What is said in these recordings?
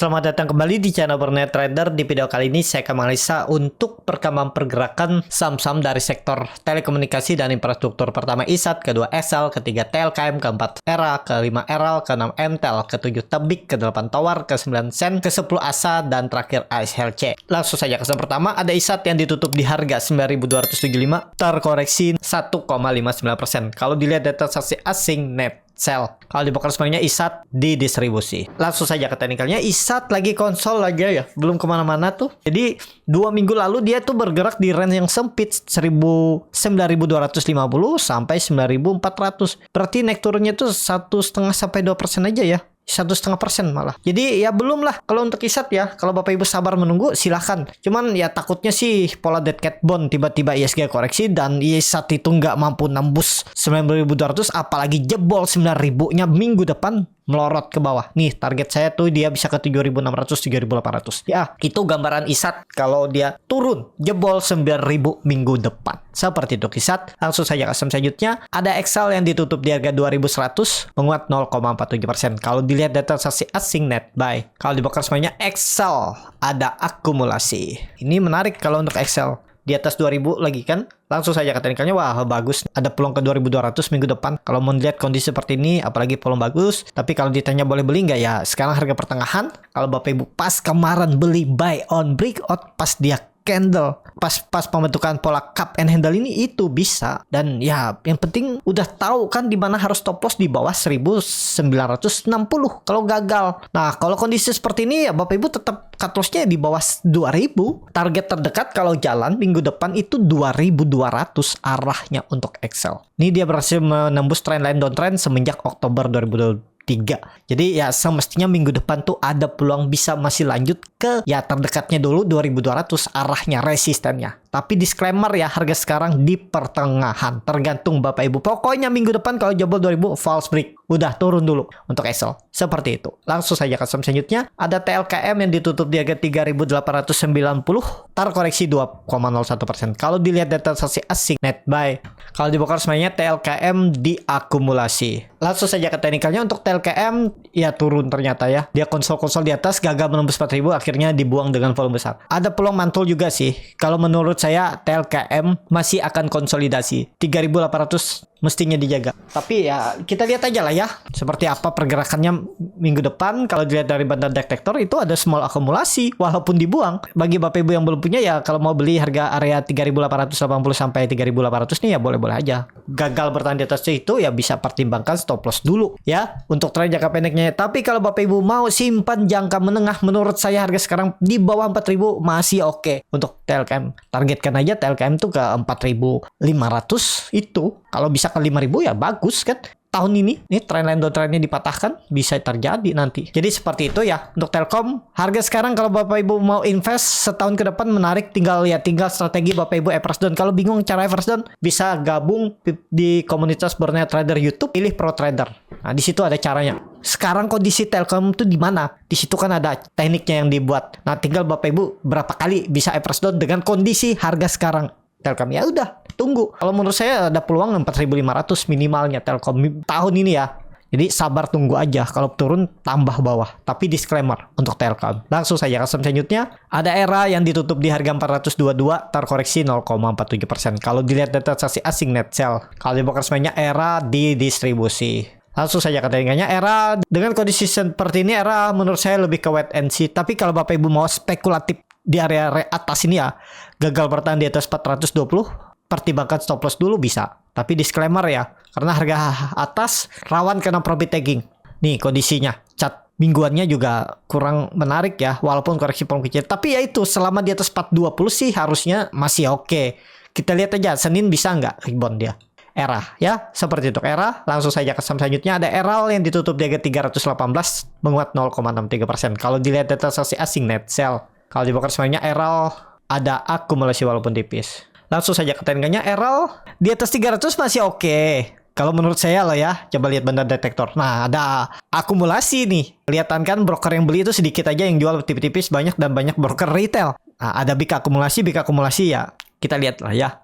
Selamat datang kembali di channel Berniat Trader. Di video kali ini saya akan menganalisa untuk perkembangan pergerakan saham-saham dari sektor telekomunikasi dan infrastruktur. Pertama ISAT, kedua XL, ketiga TLKM, keempat ERA, kelima ERAL, keenam MTEL, ketujuh Tebik, kedelapan Tower, ke-9 Sen, ke-10 ASA, dan terakhir ASLC. Langsung saja ke pertama, ada ISAT yang ditutup di harga 9.275, terkoreksi 1,59%. Kalau dilihat data transaksi asing net sell. Kalau di broker semuanya ISAT di distribusi. Langsung saja ke teknikalnya. ISAT lagi konsol lagi ya, belum kemana-mana tuh. Jadi 2 minggu lalu dia tuh bergerak di range yang sempit 9.250 sampai 9.400. Berarti naik turunnya tuh 1,5 sampai 2% aja ya. 1,5% malah. Jadi ya belum lah. Kalau untuk ISAT ya, kalau Bapak Ibu sabar menunggu silahkan. Cuman ya takutnya sih pola dead cat bond tiba-tiba ISG koreksi dan ISAT itu nggak mampu nembus 9.200, apalagi jebol 9.000-nya minggu depan melorot ke bawah. Nih target saya tuh dia bisa ke 7.600, 7.800. Ya itu gambaran ISAT kalau dia turun jebol 9.000 minggu depan. Seperti itu ISAT. Langsung saja ke saham selanjutnya. Ada XL yang ditutup di harga 2.100 menguat 0,47%. Kalau dilihat data transaksi asing net buy. Kalau di broker semuanya XL ada akumulasi. Ini menarik kalau untuk XL. Di atas 2000 lagi kan. Langsung saja ke teknikalnya, wah bagus, ada peluang ke 2200 minggu depan. Kalau mau lihat kondisi seperti ini, apalagi peluang bagus. Tapi kalau ditanya boleh beli nggak ya, sekarang harga pertengahan. Kalau Bapak Ibu pas kemarin beli buy on breakout, pas dia candle, pas pembentukan pola cup and handle ini, itu bisa. Dan ya yang penting udah tahu kan di mana harus stop loss di bawah 1960 kalau gagal. Nah kalau kondisi seperti ini ya Bapak Ibu tetap cut lossnya di bawah 2000. Target terdekat kalau jalan minggu depan itu 2200 arahnya untuk Excel. Ini dia berhasil menembus trendline downtrend semenjak Oktober 2023. Jadi ya semestinya minggu depan tuh ada peluang bisa masih lanjut ke ya terdekatnya dulu 2200 arahnya resistennya. Tapi disclaimer ya, harga sekarang di pertengahan. Tergantung Bapak Ibu. Pokoknya minggu depan kalau jebol 2000 false break. Udah turun dulu untuk Excel. Seperti itu. Langsung saja ke saham selanjutnya. Ada TLKM yang ditutup di harga 3.890. Terkoreksi 2,01%. Kalau dilihat data transaksi asing net buy. Kalau di broker semuanya TLKM diakumulasi. Langsung saja ke teknikalnya. Untuk TLKM ya turun ternyata ya. Dia konsol-konsol di atas gagal menembus 4.000, akhirnya dibuang dengan volume besar. Ada peluang mantul juga sih. Kalau menurut saya TLKM masih akan konsolidasi 3.800 mestinya dijaga. Tapi ya kita lihat aja lah ya seperti apa pergerakannya minggu depan. Kalau dilihat dari bandar detektor itu ada small akumulasi walaupun dibuang. Bagi Bapak Ibu yang belum punya ya kalau mau beli harga area 3.880 sampai 3.800 nih ya boleh-boleh aja. Gagal bertahan di atas itu ya bisa pertimbangkan stop loss dulu ya untuk tren jangka pendeknya. Tapi kalau Bapak Ibu mau simpan jangka menengah, menurut saya harga sekarang di bawah 4.000 masih oke untuk TLKM. Targetkan aja TLKM tuh ke 4.500 itu. Kalau bisa ke 5.000 ya bagus kan. Tahun ini trendline downtrendnya dipatahkan bisa terjadi nanti. Jadi seperti itu ya untuk Telkom. Harga sekarang kalau Bapak Ibu mau invest setahun ke depan menarik, tinggal strategi Bapak Ibu average down. Kalau bingung cara average down bisa gabung di komunitas Berniat Trader YouTube, pilih Pro Trader. Nah, di situ ada caranya. Sekarang kondisi Telkom itu di mana? Di situ kan ada tekniknya yang dibuat. Nah, tinggal Bapak Ibu berapa kali bisa average down dengan kondisi harga sekarang. Telkom ya udah tunggu. Kalau menurut saya ada peluang 4.500 minimalnya Telkom tahun ini ya. Jadi sabar tunggu aja. Kalau turun tambah bawah. Tapi disclaimer untuk Telkom. Langsung saja ke saham selanjutnya. Ada ERA yang ditutup di harga 422 terkoreksi 0,47%. Kalau dilihat data transaksi asing net sell. Kalau di broker semuanya ERA di distribusi. Langsung saja ke teknikanya ERA dengan kondisi seperti ini ERA menurut saya lebih ke wait and see. Tapi kalau Bapak Ibu mau spekulatif di area atas ini ya, gagal bertahan di atas 420, pertimbangkan stop loss dulu bisa. Tapi disclaimer ya, karena harga atas rawan kena profit taking. Nih kondisinya, chart mingguannya juga kurang menarik ya, walaupun koreksi volume kecil. Tapi ya itu, selama di atas 420 sih harusnya masih oke. Kita lihat aja, Senin bisa nggak rebound dia. ERA ya, seperti itu ERA. Langsung saja ke saham selanjutnya. Ada ERAL yang ditutup di harga 318 menguat 0,63%. Kalau dilihat data transaksi asing net sell. Kalau di broker semuanya ERAL ada akumulasi walaupun tipis. Langsung saja ke teknikanya ERAL di atas 300 masih oke. Kalau menurut saya loh ya, coba lihat bandar detektor. Nah, ada akumulasi nih. Kelihatan kan broker yang beli itu sedikit aja, yang jual tipis-tipis banyak dan banyak broker retail. Nah, ada big akumulasi ya. Kita lihat lah ya.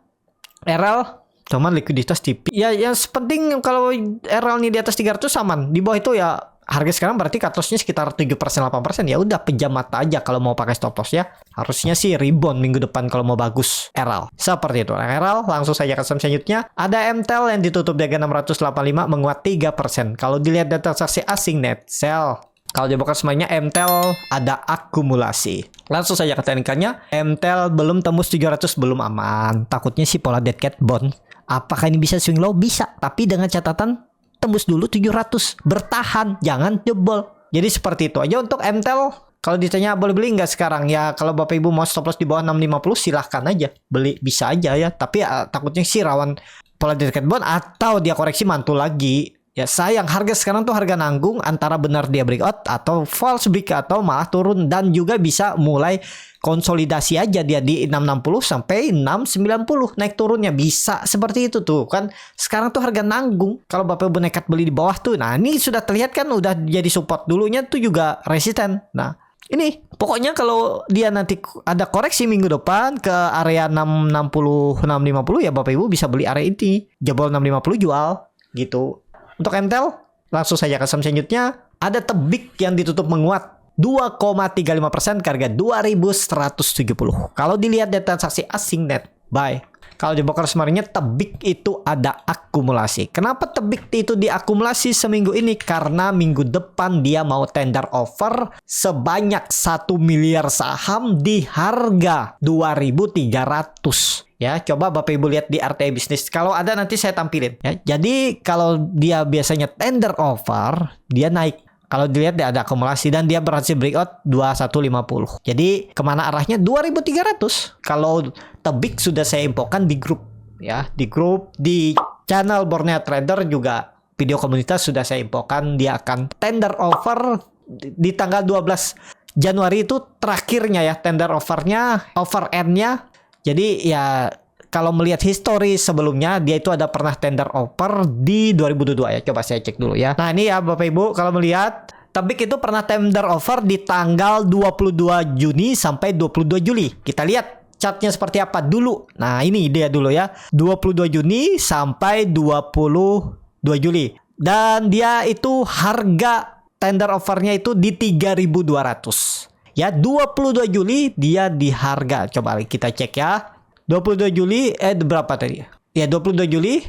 ERAL cuman likuiditas tipis. Ya yang penting kalau ERAL nih di atas 300 aman. Di bawah itu ya harga sekarang berarti cut loss-nya sekitar 7% 8%. Ya udah pejam mata aja kalau mau pakai stop loss ya. Harusnya sih rebound minggu depan kalau mau bagus RL. Seperti itu. Nah, RL langsung saja ke saham selanjutnya. Ada MTEL yang ditutup di harga 685 menguat 3%. Kalau dilihat data transaksi asing net sell. Kalau dibongkar semuanya MTEL ada akumulasi. Langsung saja ke teknikalnya. MTEL belum tembus 700 belum aman. Takutnya sih pola dead cat bond. Apakah ini bisa swing low? Bisa. Tapi dengan catatan tembus dulu 700, bertahan, jangan jebol. Jadi seperti itu aja untuk MTEL. Kalau ditanya boleh beli nggak sekarang, ya kalau Bapak Ibu mau stop loss di bawah 650 silahkan aja beli, bisa aja ya. Tapi takutnya sih rawan pola dead cat bond atau dia koreksi mantul lagi. Ya sayang, harga sekarang tuh harga nanggung antara benar dia breakout atau false break atau malah turun, dan juga bisa mulai konsolidasi aja dia di 660 sampai 690 naik turunnya bisa seperti itu tuh kan. Sekarang tuh harga nanggung. Kalau Bapak Ibu nekat beli di bawah tuh, nah ini sudah terlihat kan udah jadi support, dulunya tuh juga resisten. Nah ini pokoknya kalau dia nanti ada koreksi minggu depan ke area 660 650 ya Bapak Ibu bisa beli area ini, jebol 650 jual gitu. Untuk MTEL, langsung saja ke saham selanjutnya. Ada Tebik yang ditutup menguat 2,35% ke harga 2.170. Kalau dilihat data transaksi asing net buy. Kalau di broker kemarinnya Tebik itu ada akumulasi. Kenapa Tebik itu diakumulasi seminggu ini? Karena minggu depan dia mau tender offer sebanyak 1 miliar saham di harga 2.300. Ya, coba Bapak Ibu lihat di RTI Bisnis. Kalau ada nanti saya tampilin. Ya, jadi kalau dia biasanya tender offer, dia naik. Kalau dilihat dia ada akumulasi dan dia berhasil breakout 2150. Jadi kemana arahnya? 2300. Kalau Tebik sudah saya infokan di grup. Ya, di grup, di channel Borneo Trader juga video komunitas sudah saya infokan. Dia akan tender offer di tanggal 12 Januari itu terakhirnya ya. Tender offernya, offer end-nya. Jadi ya kalau melihat histori sebelumnya dia itu ada pernah tender offer di 2022 ya. Coba saya cek dulu ya. Nah ini ya Bapak Ibu kalau melihat Tebik itu pernah tender offer di tanggal 22 Juni sampai 22 Juli. Kita lihat chartnya seperti apa dulu. Nah ini dia dulu ya. 22 Juni sampai 22 Juli. Dan dia itu harga tender offernya itu di 3.200. Ya, 22 Juli dia di harga. Coba kita cek ya. 22 Juli berapa tadi? Ya, 22 Juli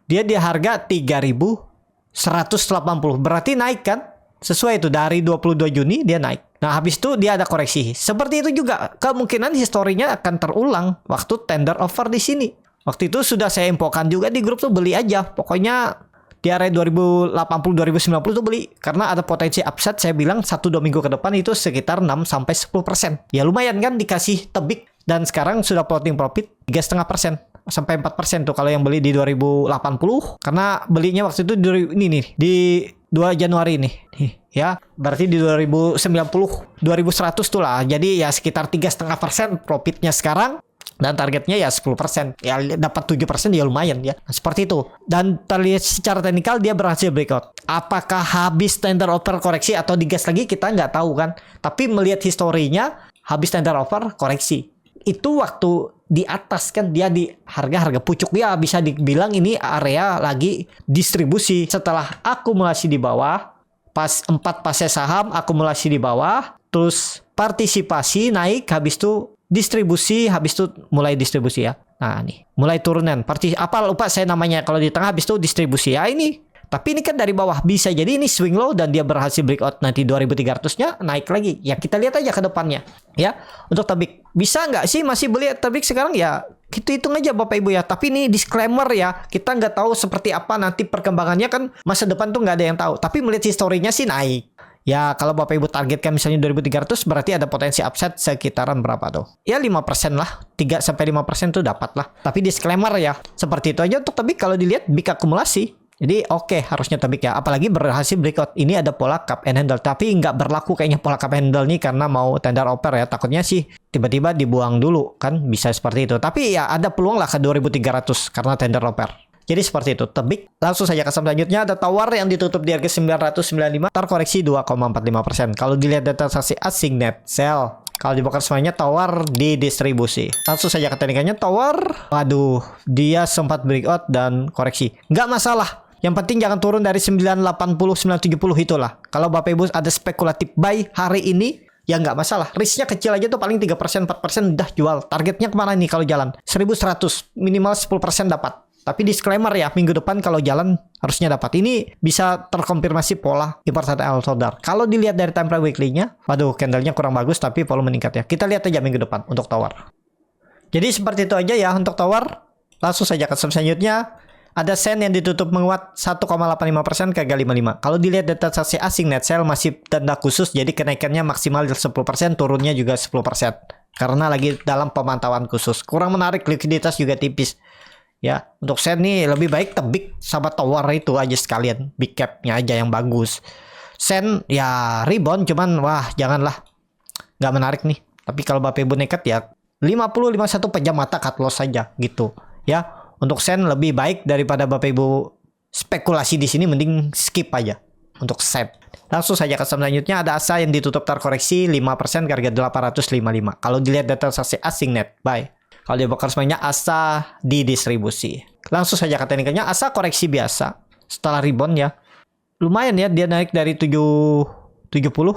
dia di harga 3.180. Berarti naik kan? Sesuai itu dari 22 Juni dia naik. Nah, habis itu dia ada koreksi. Seperti itu juga kemungkinan historinya akan terulang waktu tender offer di sini. Waktu itu sudah saya infokan juga di grup tuh beli aja. Pokoknya di area 2080 2090 tuh beli karena ada potensi upside. Saya bilang 1-2 minggu ke depan itu sekitar 6-10%. Ya lumayan kan dikasih Tebik, dan sekarang sudah floating profit 3,5% sampai 4% tuh kalau yang beli di 2080, karena belinya waktu itu ini nih di 2 Januari nih. Ya, berarti di 2090 2100 tuh lah. Jadi ya sekitar 3,5% profitnya sekarang. Dan targetnya ya 10%. Ya dapat 7% ya lumayan ya. Nah, seperti itu. Dan terlihat secara teknikal dia berhasil breakout. Apakah habis tender offer koreksi atau digas lagi kita nggak tahu kan. Tapi melihat historinya habis tender offer koreksi. Itu waktu di atas kan dia di harga pucuk, ya bisa dibilang ini area lagi distribusi. Setelah akumulasi di bawah, pas 4 fase saham akumulasi di bawah, terus partisipasi naik, habis itu distribusi, habis itu mulai distribusi ya. Nah nih, mulai turunan. Apa lupa saya namanya, kalau di tengah habis itu distribusi ya ini. Tapi ini kan dari bawah, bisa jadi ini swing low dan dia berhasil breakout nanti 2300-nya naik lagi. Ya kita lihat aja ke depannya. Ya, untuk Tebik bisa nggak sih masih beli Tebik sekarang ya? Kita hitung aja Bapak Ibu ya. Tapi ini disclaimer ya, kita nggak tahu seperti apa nanti perkembangannya kan, masa depan tuh nggak ada yang tahu. Tapi melihat historinya sih naik. Ya kalau Bapak Ibu targetkan misalnya 2300, berarti ada potensi upside sekitaran berapa tuh? Ya 5% lah, 3-5% tuh dapat lah. Tapi disclaimer ya, seperti itu aja untuk Tebik. Kalau dilihat big akumulasi, jadi oke, harusnya Tebik ya. Apalagi berhasil breakout. Ini ada pola cup and handle. Tapi nggak berlaku kayaknya pola cup and handle nih karena mau tender offer ya. Takutnya sih tiba-tiba dibuang dulu kan, bisa seperti itu. Tapi ya ada peluang lah ke 2300 karena tender offer. Jadi seperti itu Tebik. Langsung saja ke saham selanjutnya, ada Tower yang ditutup di harga 995, terkoreksi 2,45%. Kalau dilihat data transaksi asing net sell, kalau dibongkar semuanya Tower di distribusi. Langsung saja ke teknikannya Tower. Waduh, dia sempat breakout dan koreksi. Nggak masalah. Yang penting jangan turun dari 980, 970 itulah. Kalau Bapak Ibu ada spekulatif buy hari ini, ya nggak masalah. Risknya kecil aja tuh paling 3%, 4% udah jual. Targetnya kemana nih kalau jalan? 1100, minimal 10% dapat. Tapi disclaimer ya, minggu depan kalau jalan harusnya dapat. Ini bisa terkonfirmasi pola important outlier. Kalau dilihat dari time frame weekly-nya, waduh, candle-nya kurang bagus tapi volume meningkat ya. Kita lihat aja minggu depan untuk tower. Jadi seperti itu aja ya untuk tower. Langsung saja ke selanjutnya. Ada Sen yang ditutup menguat 1,85% ke G55. Kalau dilihat data transaksi asing net sale masih tanda khusus, jadi kenaikannya maksimal 10%, turunnya juga 10%. Karena lagi dalam pemantauan khusus. Kurang menarik, likuiditas juga tipis. Ya, untuk Sen nih lebih baik tebik sama tower itu aja sekalian. Big cap-nya aja yang bagus. Sen ya rebound, cuman wah janganlah. Nggak menarik nih. Tapi kalau Bapak Ibu nekat ya 50-51 pejam mata cut loss saja gitu. Ya. Untuk Sen lebih baik daripada Bapak Ibu spekulasi di sini, mending skip aja untuk Sen. Langsung saja ke selanjutnya ada ASA yang ditutup terkoreksi 5% ke harga 855. Kalau dilihat data transaksi asing net buy. Kalau di broker semuanya ASA didistribusi. Langsung saja ke teknikalnya, ASA koreksi biasa setelah rebound ya. Lumayan ya, dia naik dari 770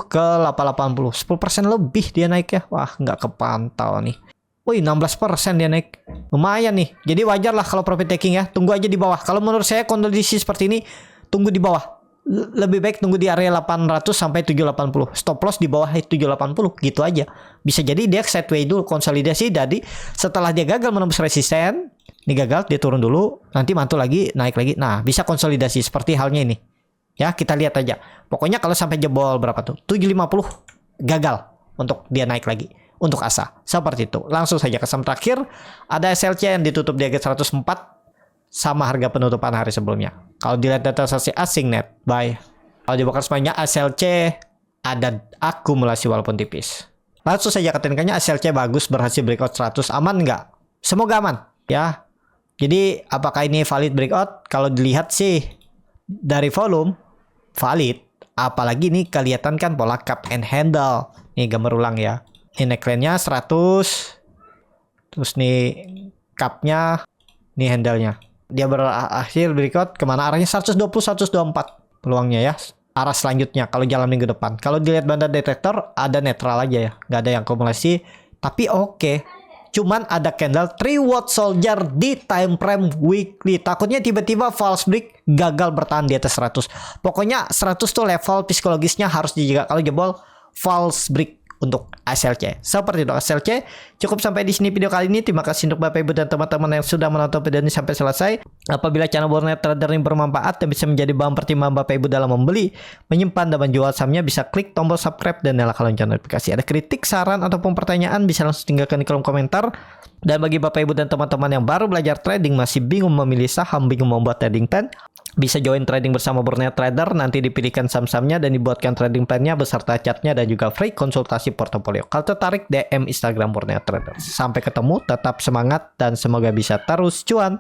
ke 880. 10% lebih dia naik ya. Wah, nggak kepantau nih. Wih, 16% dia naik. Lumayan nih. Jadi wajar lah kalau profit taking ya. Tunggu aja di bawah. Kalau menurut saya kondisi seperti ini, tunggu di bawah. Lebih baik tunggu di area 800 sampai 780. Stop loss di bawah 780. Gitu aja. Bisa jadi dia sideways dulu, konsolidasi. Jadi setelah dia gagal menembus resisten, ini gagal, dia turun dulu. Nanti mantul lagi, naik lagi. Nah, bisa konsolidasi seperti halnya ini. Ya, kita lihat aja. Pokoknya kalau sampai jebol berapa tuh? 750 gagal untuk dia naik lagi. Untuk ASA, seperti itu. Langsung saja ke saham terakhir, ada SLC yang ditutup di harga 104 sama harga penutupan hari sebelumnya. Kalau dilihat data transaksi asing net buy, kalau di broker semuanya SLC ada akumulasi walaupun tipis. Langsung saja ke teknikalnya, SLC bagus, berhasil breakout 100, aman nggak? Semoga aman ya. Jadi apakah ini valid breakout? Kalau dilihat sih dari volume valid, apalagi ini kelihatan kan pola cup and handle. Nih gambar ulang ya. Ini neckline-nya 100. Terus nih cup-nya, nih handle-nya. Dia berakhir breakout kemana arahnya? 120, 124 peluangnya ya. Arah selanjutnya kalau jalan minggu depan. Kalau dilihat banda detektor ada netral aja ya. Nggak ada yang akumulasi. Tapi oke. Cuman ada candle 3 watt soldier di time frame weekly. Takutnya tiba-tiba false break, gagal bertahan di atas 100. Pokoknya 100 tuh level psikologisnya harus dijaga. Kalau jebol false break untuk SLC. Seperti itu SLC. Cukup sampai di sini video kali ini. Terima kasih untuk Bapak Ibu dan teman-teman yang sudah menonton video ini sampai selesai. Apabila channel Borneo Trader ini bermanfaat dan bisa menjadi bahan pertimbangan Bapak Ibu dalam membeli, menyimpan dan menjual sahamnya, bisa klik tombol subscribe dan nyalakan lonceng notifikasi. Ada kritik, saran ataupun pertanyaan bisa langsung tinggalkan di kolom komentar. Dan bagi Bapak Ibu dan teman-teman yang baru belajar trading, masih bingung memilih saham, bingung membuat trading plan, bisa join trading bersama Borneo Trader. Nanti dipilihkan saham-sahamnya dan dibuatkan trading plan-nya beserta chartnya dan juga free konsultasi portofolio. Kalau tertarik, DM Instagram Borneo Trader. Sampai ketemu, tetap semangat dan semoga bisa terus cuan.